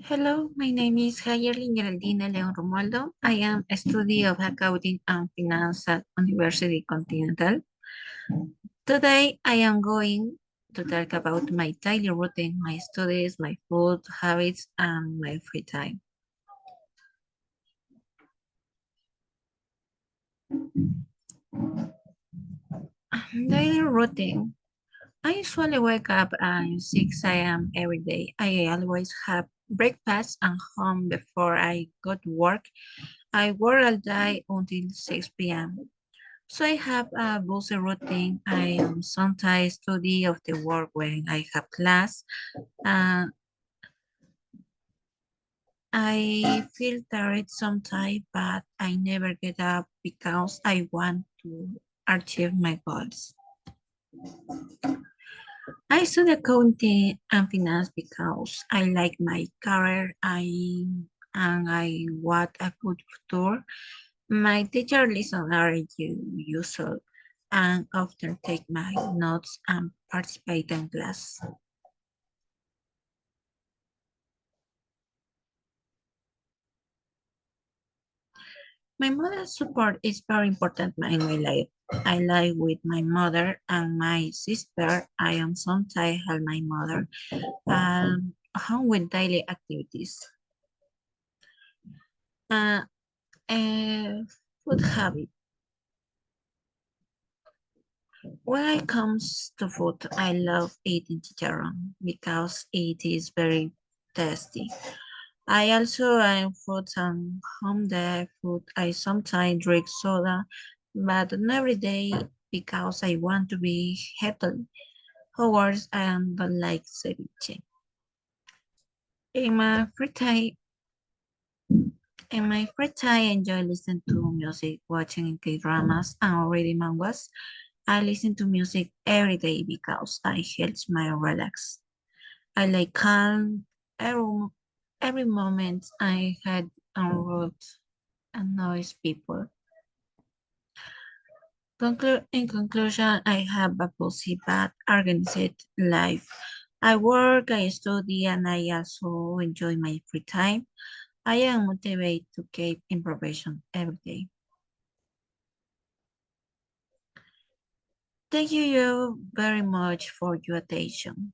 Hello, my name is Hayerlin Geraldina Leon Romualdo. I am a student of accounting and finance at University Continental. Today, I am going to talk about my daily routine, my studies, my food habits, and my free time. Daily routine. I usually wake up at 6 a.m. every day. I always have breakfast at home before I go to work. I work all day until 6 p.m. So I have a busy routine. I sometimes study of the work when I have class. And I feel tired sometimes, but I never get up because I want to achieve my goals. I study accounting and finance because I like my career. I want a good future. My teacher listen are usual and often take my notes and participate in class. My mother's support is very important in my life. I live with my mother and my sister. I am sometimes help my mother home with daily activities. Uh, Food habit. When it comes to food, I love eating chicharron because it is very tasty. I also am food and home the food. I sometimes drink soda, but not every day because I want to be healthy. However, I don't like ceviche. In my free time, I enjoy listening to music, watching K-dramas, and reading mangas. I listen to music every day because it helps me relax. I like calm every, every moment I had on road and noise people. In conclusion, I have a busy but organized life. I work, I study, and I also enjoy my free time. I am motivated to keep improvisation every day. Thank you very much for your attention.